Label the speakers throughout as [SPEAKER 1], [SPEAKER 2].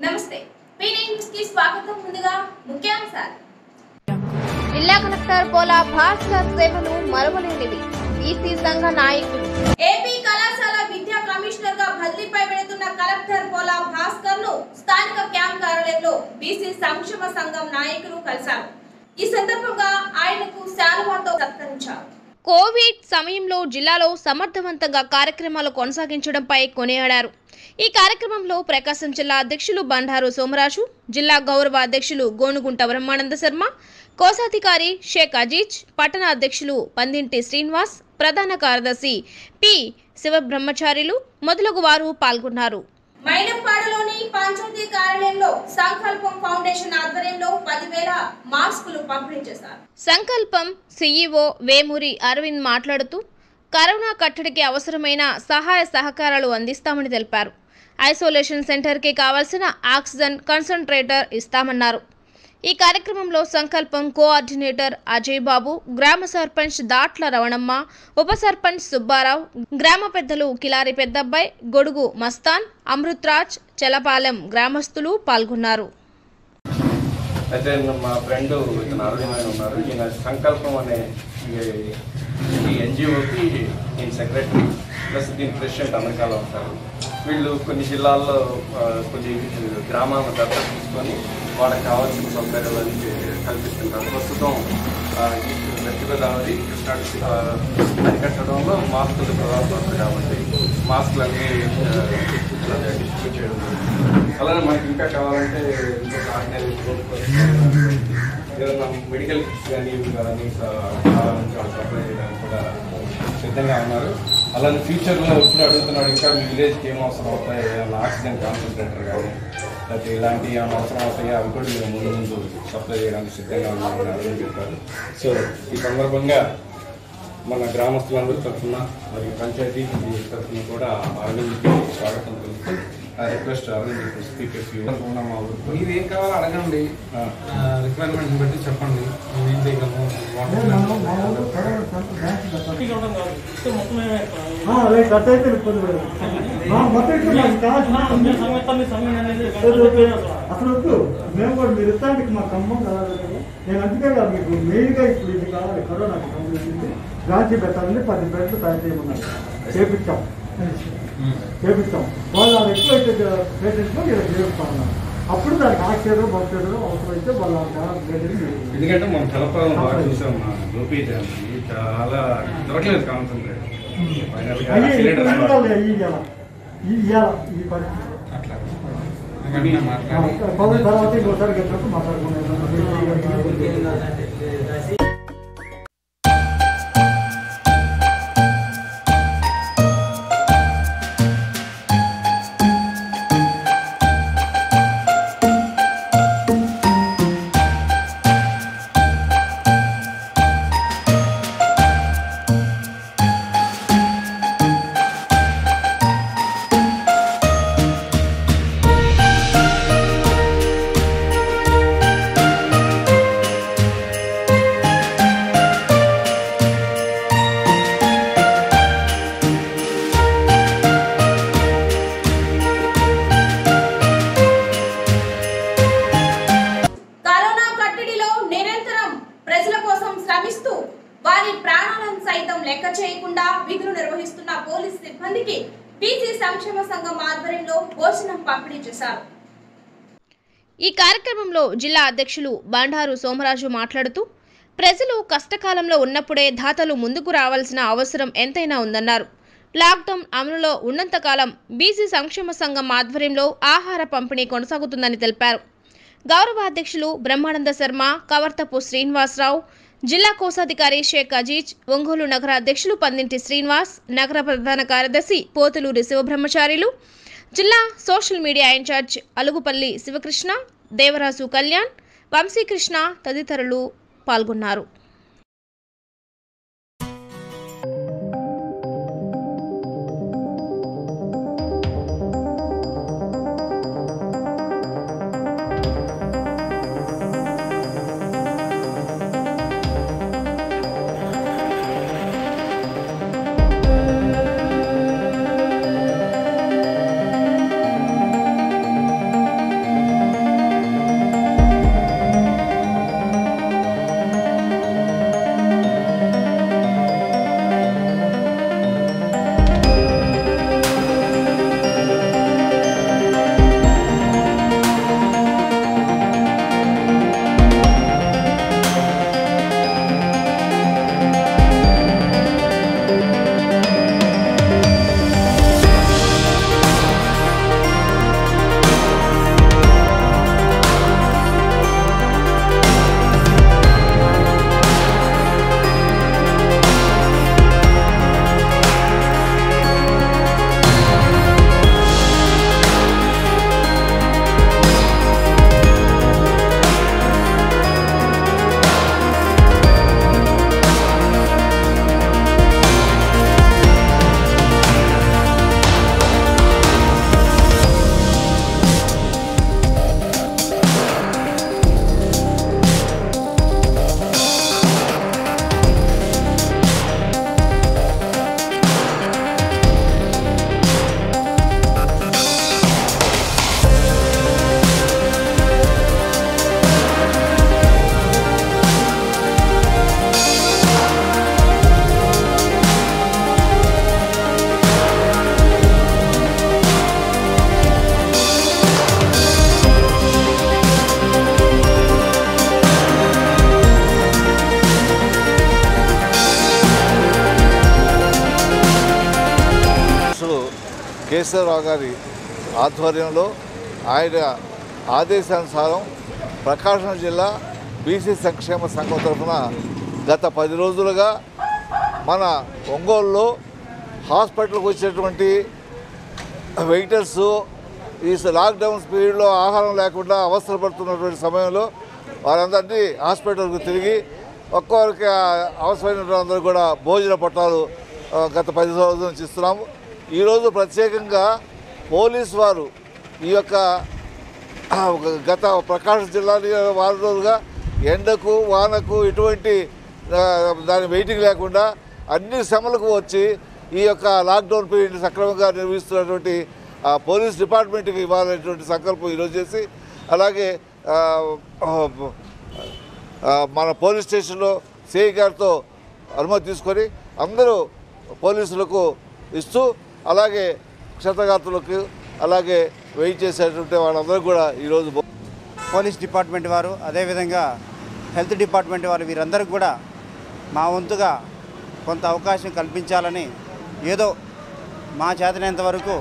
[SPEAKER 1] నమస్తే పీ9 న్యూస్ కి స్వాగతం. ముందుగా ముఖ్యాంశాలు.
[SPEAKER 2] జిల్లా కలెక్టర్ పోలా భాస్కర్ సేవలు మరువలేనివి. బీసీ సంఘ నాయకులు.
[SPEAKER 1] ఏపీ కళాశాల విద్యా కమిషనర్ గా బదిలీపై వెళుతున్న కలెక్టర్ పోలా భాస్కర్ ను స్థానిక క్యాంప్ కార్యాలయంలో బీసీ సంక్షేమ సంఘం నాయకులు కలిశారు. ఈ సందర్భంగా ఆయనకు శాలువాతో సత్కరించారు.
[SPEAKER 2] కోవిడ్ సమయంలో జిల్లాలో సమర్థవంతంగా కార్యక్రమాలు కొనసాగించడంపై కొనియాడారు. ఈ కార్యక్రమంలో ప్రకాశం జిల్లా అధ్యక్షులు బండారు సోమరాజు, జిల్లా గౌరవ అధ్యక్షులు గోనుగుంట బ్రహ్మానంద శర్మ, కోశాధికారి షేక్ అజీజ్, పట్టణ అధ్యక్షులు పందింటి శ్రీనివాస్, ప్రధాన కార్యదర్శి పి శివబ్రహ్మచారిలు మొదలగు వారు పాల్గొన్నారు.
[SPEAKER 1] మైనంపాడులోని పంచాయతీ కార్యాలయంలో సంకల్పం ఫౌండేషన్ ఆధ్వర్యంలో 10,000 మాస్కులు పంపిణీ చేశారు.
[SPEAKER 2] సంకల్పం సీఈఓ వేమూరి అరవింద్ మాట్లాడుతూ కరోనా కట్టడికి అవసరమైన సహాయ సహకారాలు అందిస్తామని తెలిపారు. ఐసోలేషన్ సెంటర్కి కావాల్సిన ఆక్సిజన్ కన్సంట్రేటర్ ఇస్తామన్నారు. ఈ కార్యక్రమంలో సంకల్పం కోఆర్డినేటర్ అజయ్ బాబు, గ్రామ సర్పంచ్ దాట్ల రవణమ్మ, ఉప సర్పంచ్ సుబ్బారావు, గ్రామ పెద్దలు కిలారి పెద్దబ్బాయి, గొడుగు మస్తాన్, అమృత్రాజ్, చలపాలెం గ్రామస్తులు పాల్గొన్నారు.
[SPEAKER 3] అయితే మా ఫ్రెండ్ ఇతను అరవింద్ ఉన్నారు. ఈయన సంకల్పం అనే ఈ ఎన్జిఓకి నేను సెక్రటరీ ప్లస్ దీని ప్రెసిడెంట్ అమెరికాలో ఉంటారు. వీళ్ళు కొన్ని జిల్లాల్లో కొన్ని గ్రామాలను దత్తత తీసుకొని వాళ్ళకి కావాల్సిన సౌకర్యాలు కల్పిస్తుంటారు. ప్రస్తుతం వెస్ట్ గోదావరి కృష్ణా అరికట్టడంలో మాస్కులు ప్రధానపడుతుంది కాబట్టి మాస్కులు అన్నీ డిస్ట్రిబ్యూట్ చేయడం. అలానే మనకి ఇంకా కావాలంటే ఇంకొక ఆర్గనైజేషన్ ఏదైనా మెడికల్ కిట్స్ కానీ కావాలని సప్లై చేయడానికి కూడా సిద్ధంగా ఉన్నారు. అలానే ఫ్యూచర్లో ఎప్పుడు అడుగుతున్నాడు ఇంకా మీ విలేజ్కి ఏం అవసరం అవుతాయి, ఆక్సిజన్ కాన్సన్ట్రేటర్ కానీ లేకపోతే ఇలాంటి ఏమైనా అవసరం అవుతాయి అవి కూడా మేము ముందు సప్లై చేయడానికి సిద్ధంగా ఉన్నామని అర్థం చెప్పారు. సో ఈ సందర్భంగా మన గ్రామస్తులందరి తరఫున మరియు పంచాయతీ తరఫున కూడా అరవింద్కి స్వాగతం తెలుపుతూ రిక్వెస్ట్ అరవింద్ స్పీక్
[SPEAKER 4] ఇది ఏం కావాలో అడగండి, రిక్వైర్మెంట్ బట్టి చెప్పండి, ఏం చేయగలము.
[SPEAKER 5] అసలు మేము కూడా మీరు ఇస్తానికి మా ఖమ్మం కదా. నేను అందుకే మీకు మెయిన్గా ఇప్పుడు ఇది కావాలి. కరోనాకి సంబంధించింది బ్రాంచీ పెట్టాలని 10 బెడ్లు తయారు చేయమన్నారు. చేపించాం. వాళ్ళు అది ఎక్కువైతే పేషెంట్లో ఇలా చేరుస్తా ఉన్నారు. అప్పుడు దానికి ఆక్సిజన్ భక్తులు అవసరమైతే వాళ్ళు
[SPEAKER 3] ఎందుకంటే మనం తెలపాలని బాగా చూసాం. గోపీ చాలా దొరకలేదు కాన్సన్ట్రేట్
[SPEAKER 5] ఈ పరిస్థితి తర్వాత ఇంకోసారి గెలిచినప్పుడు మాట్లాడుకున్నాం.
[SPEAKER 1] వారి ప్రాణాలను సైతం లెక్క చేయకుండా విధులు నిర్వహిస్తున్న పోలీసు సిబ్బందికి బీసీ సంక్షేమ సంఘం ఆధ్వర్యంలో భోజనం పంపిణీ చేశారు.
[SPEAKER 2] ఈ కార్యక్రమంలో జిల్లా అధ్యక్షులు బండారు సోమరాజు మాట్లాడుతూ ప్రజలు కష్టకాలంలో ఉన్నప్పుడే దాతలు ముందుకు రావాల్సిన అవసరం ఎంతైనా ఉందన్నారు. లాక్డౌన్ అమలులో ఉన్నంతకాలం బీసీ సంక్షేమ సంఘం ఆధ్వర్యంలో ఆహార పంపిణీ కొనసాగుతుందని తెలిపారు. గౌరవ అధ్యక్షులు బ్రహ్మానంద శర్మ, కవర్తపు శ్రీనివాసరావు, జిల్లా కోశాధికారి షేక్ అజీజ్, ఒంగోలు నగర అధ్యక్షులు పందింటి శ్రీనివాస్, నగర ప్రధాన కార్యదర్శి పోతులూరి శివబ్రహ్మచారిలు, జిల్లా social media in charge Alugupalli Sivakrishna, Devaraju Kalyan, Vamsikrishna తదితరులు పాల్గొన్నారు.
[SPEAKER 6] కేశవరావు గారి ఆధ్వర్యంలో ఆయన ఆదేశానుసారం ప్రకాశం జిల్లా బీసీ సంక్షేమ సంఘం తరఫున గత 10 రోజులుగా మన ఒంగోలులో హాస్పిటల్కి వచ్చేటువంటి వెయిటర్స్ ఈ లాక్డౌన్ పీరియడ్లో ఆహారం లేకుండా అవసరపడుతున్నటువంటి సమయంలో వారందరినీ హాస్పిటల్కి తిరిగి ఒక్కొక్కరికి అవసరమైన అందరూ కూడా భోజన పట్టాలు గత 10 రోజుల నుంచి ఇస్తున్నాము. ఈరోజు ప్రత్యేకంగా పోలీసు వారు ఈ యొక్క గత ప్రకాశం జిల్లాలో 4 రోజులుగా ఎండకు వానకు ఎటువంటి దాని వెయిటింగ్ లేకుండా అన్ని శ్రమలకు వచ్చి ఈ యొక్క లాక్డౌన్ పీరియడ్ సక్రమంగా నిర్వహిస్తున్నటువంటి పోలీస్ డిపార్ట్మెంట్కి ఇవ్వాలనేటువంటి సంకల్పం ఈరోజు చేసి, అలాగే మన పోలీస్ స్టేషన్లో సిఐ గారితో అనుమతి తీసుకొని అందరూ పోలీసులకు ఇస్తూ, అలాగే క్షతగాత్రులకు అలాగే వెయిట్ చేసేటువంటి వాళ్ళందరూ కూడా ఈరోజు
[SPEAKER 7] పోలీస్ డిపార్ట్మెంట్ వారు, అదేవిధంగా హెల్త్ డిపార్ట్మెంట్ వారు వీరందరికీ కూడా మా వంతుగా కొంత అవకాశం కల్పించాలని, ఏదో మా చేతనంత వరకు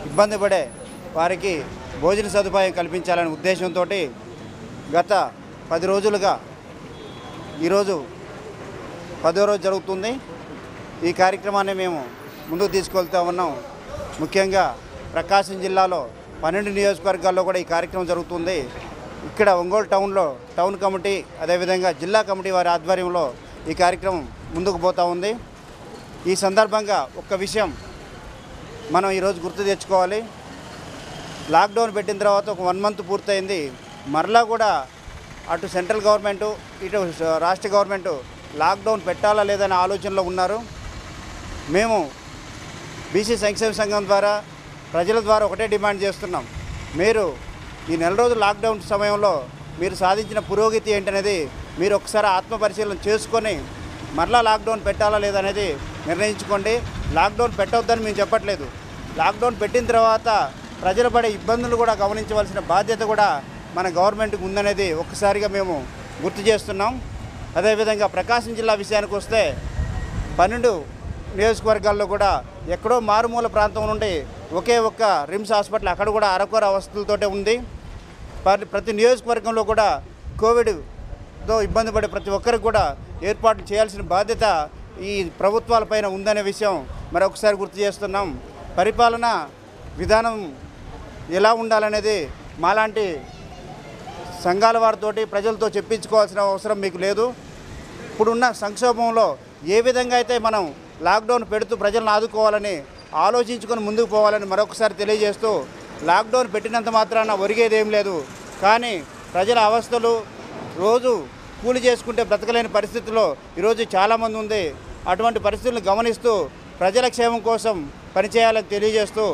[SPEAKER 7] ఇబ్బంది పడే వారికి భోజన సదుపాయం కల్పించాలనే ఉద్దేశంతో గత 10 రోజులుగా ఈరోజు 10వ రోజు జరుగుతుంది. ఈ కార్యక్రమాన్ని మేము ముందుకు తీసుకెళ్తూ ఉన్నాం. ముఖ్యంగా ప్రకాశం జిల్లాలో 12 నియోజకవర్గాల్లో కూడా ఈ కార్యక్రమం జరుగుతుంది. ఇక్కడ ఒంగోలు టౌన్లో టౌన్ కమిటీ, అదేవిధంగా జిల్లా కమిటీ వారి ఆధ్వర్యంలో ఈ కార్యక్రమం ముందుకు పోతూ ఉంది. ఈ సందర్భంగా ఒక్క విషయం మనం ఈరోజు గుర్తు తెచ్చుకోవాలి. లాక్డౌన్ పెట్టిన తర్వాత ఒక 1 మంత్ పూర్తయింది. మరలా కూడా అటు సెంట్రల్ గవర్నమెంటు ఇటు రాష్ట్ర గవర్నమెంటు లాక్డౌన్ పెట్టాలా లేదనే ఆలోచనలో ఉన్నారు. మేము బీసీ సంక్షేమ సంఘం ద్వారా ప్రజల ద్వారా ఒకటే డిమాండ్ చేస్తున్నాం. మీరు ఈ 4 రోజుల లాక్డౌన్ సమయంలో మీరు సాధించిన పురోగతి ఏంటనేది మీరు ఒకసారి ఆత్మపరిశీలన చేసుకొని మరలా లాక్డౌన్ పెట్టాలా లేదనేది నిర్ణయించుకోండి. లాక్డౌన్ పెట్టవద్దని మేము చెప్పట్లేదు. లాక్డౌన్ పెట్టిన తర్వాత ప్రజలు పడే ఇబ్బందులు కూడా గమనించవలసిన బాధ్యత కూడా మన గవర్నమెంట్కి ఉందనేది ఒక్కసారిగా మేము గుర్తు చేస్తున్నాం. అదేవిధంగా ప్రకాశం జిల్లా విషయానికి వస్తే 12 నియోజకవర్గాల్లో కూడా ఎక్కడో మారుమూల ప్రాంతం నుండి ఒకే ఒక్క రిమ్స్ హాస్పిటల్ అక్కడ కూడా అరకొర అవస్థలతోటే ఉంది. ప్రతి నియోజకవర్గంలో కూడా కోవిడ్తో ఇబ్బంది పడే ప్రతి ఒక్కరికి కూడా ఏర్పాట్లు చేయాల్సిన బాధ్యత ఈ ప్రభుత్వాలపైన ఉందనే విషయం మరొకసారి గుర్తు చేస్తున్నాం. పరిపాలన విధానం ఎలా ఉండాలనేది మాలాంటి సంఘాల వారితోటి ప్రజలతో చెప్పించుకోవాల్సిన అవసరం మీకు లేదు. ఇప్పుడున్న సంక్షోభంలో ఏ విధంగా అయితే మనం లాక్డౌన్ పెడుతూ ప్రజలను ఆదుకోవాలని ఆలోచించుకొని ముందుకు పోవాలని మరొకసారి తెలియజేస్తూ, లాక్డౌన్ పెట్టినంత మాత్రాన ఒరిగేదేం లేదు. కానీ ప్రజల అవస్థలు రోజు కూలి చేసుకుంటే బ్రతకలేని పరిస్థితుల్లో ఈరోజు చాలామంది ఉంది. అటువంటి పరిస్థితులను గమనిస్తూ ప్రజల క్షేమం కోసం పనిచేయాలని తెలియజేస్తూ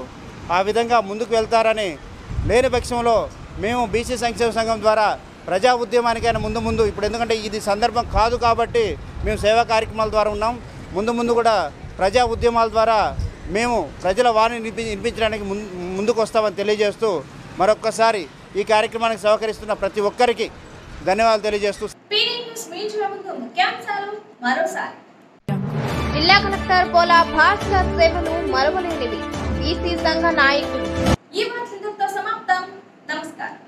[SPEAKER 7] ఆ విధంగా ముందుకు వెళ్తారని, లేని పక్షంలో మేము బీసీ సంక్షేమ సంఘం ద్వారా ప్రజా ఉద్యమానికైనా ముందు ఇప్పుడు ఎందుకంటే ఇది సందర్భం కాదు కాబట్టి మేము సేవా కార్యక్రమాల ద్వారా ఉన్నాం. ముందు కూడా ప్రజా ఉద్యమాల ద్వారా మేము ప్రజల వారిని వినిపించడానికి ముందుకు వస్తామని తెలియజేస్తూ మరొక్కసారి ఈ కార్యక్రమానికి సహకరిస్తున్న ప్రతి ఒక్కరికి ధన్యవాదాలు తెలియజేస్తూ
[SPEAKER 2] జిల్లా కలెక్టర్ పోలా భాస్కర్ సేవలు మరువలేనివి. బీసీ సంఘ నాయకులు